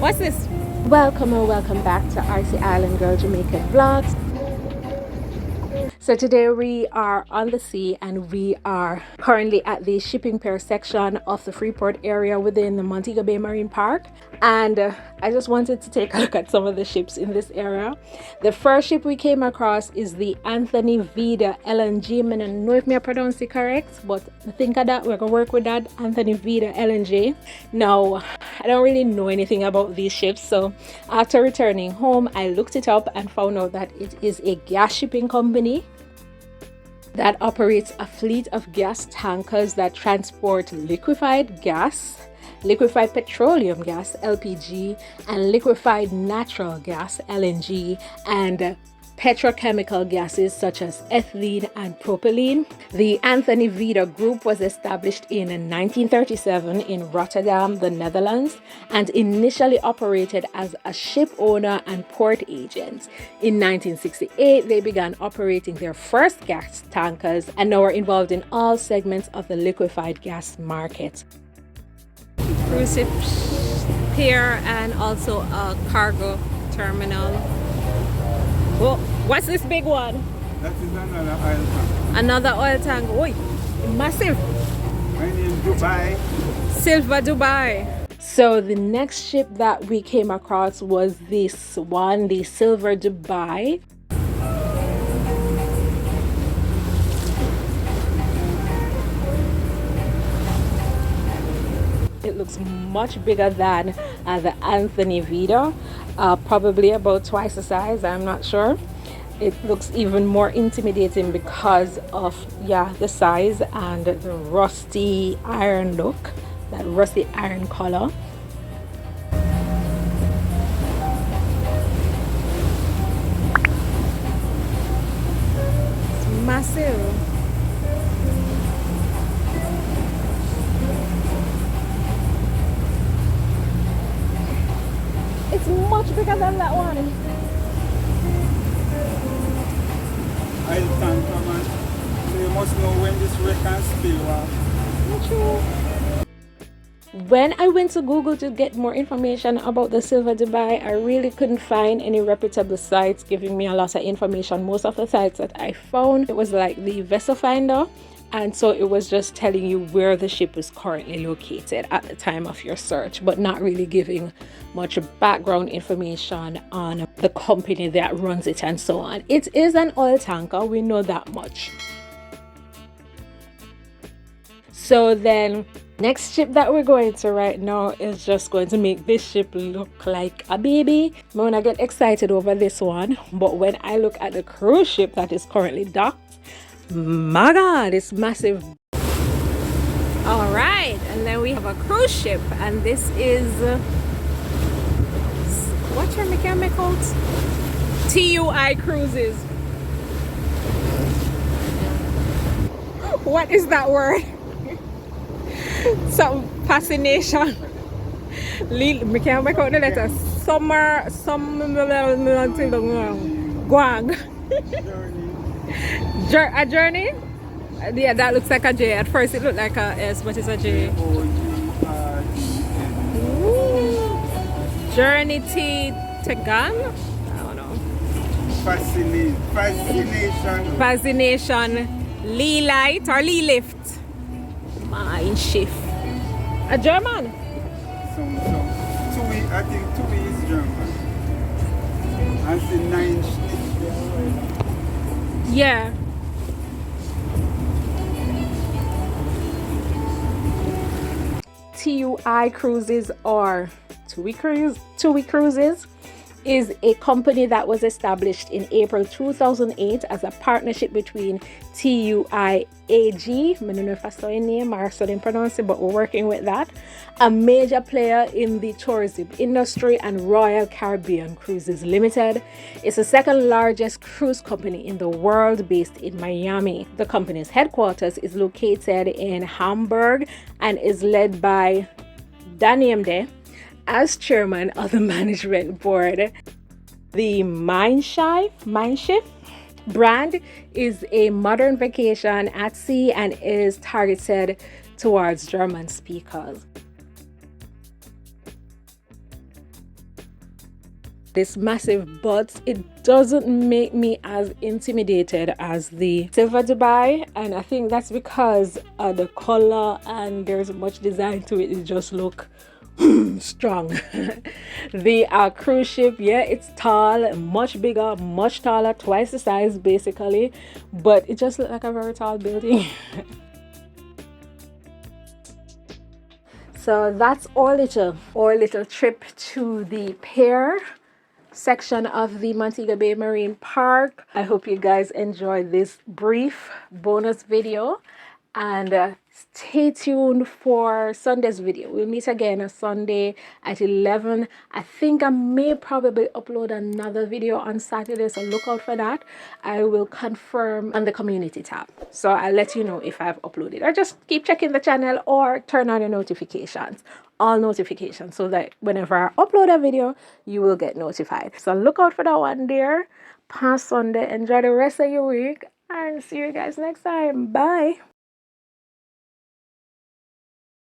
What's this? Welcome or welcome back to RC Island Girl Jamaican Vlogs. So today we are on the sea and we are currently at the shipping pier section of the Freeport area within the Montego Bay Marine Park. And I just wanted to take a look at some of the ships in this area. The first ship we came across is the Anthony Vida LNG. I don't know if I pronounced it correct, but I think of that. We're going to work with that. Anthony Vida LNG. Now, I don't really know anything about these ships. So after returning home, I looked it up and found out that it is a gas shipping company that operates a fleet of gas tankers that transport liquefied gas, liquefied petroleum gas LPG, and liquefied natural gas LNG, and petrochemical gases such as ethylene and propylene. The Anthony Vida Group was established in 1937 in Rotterdam, the Netherlands, and initially operated as a ship owner and port agent. In 1968, they began operating their first gas tankers and now are involved in all segments of the liquefied gas market. Cruise ship pier and also a cargo terminal. Whoa, what's this big one? That is another oil tank. Another oil tank. Oi, massive. Mine in Dubai. Silver Dubai. So the next ship that we came across was this one, the Silver Dubai. It looks much bigger than the Anthony Vida, probably about twice the size, I'm not sure. It looks even more intimidating because of, the size and the rusty iron look, that rusty iron color. It's massive. It's much bigger than that one. Oil tank, man. So you must know when this wreck can spill off. When I went to Google to get more information about the Silver Dubai, I really couldn't find any reputable sites giving me a lot of information. Most of the sites that I found, it was like the vessel finder, and so it was just telling you where the ship is currently located at the time of your search, but not really giving much background information on the company that runs it and so on. It is an oil tanker, we know that much. So then next ship that we're going to right now is just going to make this ship look like a baby. I'm gonna get excited over this one, but when I look at the cruise ship that is currently docked, my God, it's massive. All right, and then we have a cruise ship, and this is what's your mechanical? TUI Cruises. What is that word? Some fascination. Me can't make out the letter. Summer, Guang. A journey? Yeah, that looks like a J. At first it looked like a S, but it's a J. Journey to Gun? I don't know. Fascination. Lee Light or Lee Lift? Mine shift. A German? I think TUI is German. And the 9 ships. Yeah. TUI Cruises or TUI Cruises is a company that was established in April 2008 as a partnership between TUI AG, I don't know if I saw your name or so didn't pronounce it, but we're working with that, a major player in the tourism industry, and Royal Caribbean Cruises Limited. It's the second largest cruise company in the world based in Miami. The company's headquarters is located in Hamburg and is led by Daniemde as chairman of the management board. The Mindshift brand is a modern vacation at sea and is targeted towards German speakers. this massive, but it doesn't make me as intimidated as the Silver Dubai, and I think that's because the color and there's much design to it. It just look strong. The cruise ship, yeah, it's tall, much bigger, much taller, twice the size basically, but it just looked like a very tall building. So that's our little trip to the Pier section of the Montego Bay Marine Park. I hope you guys enjoyed this brief bonus video, and stay tuned for Sunday's video. We'll meet again on Sunday at 11. I think I may probably upload another video on Saturday, so look out for that. I will confirm on the community tab, so I'll let you know if I've uploaded, or just keep checking the channel or turn on your notifications, all notifications, so that whenever I upload a video you will get notified. So look out for that one there. Past Sunday, enjoy the rest of your week, and see you guys next time. Bye.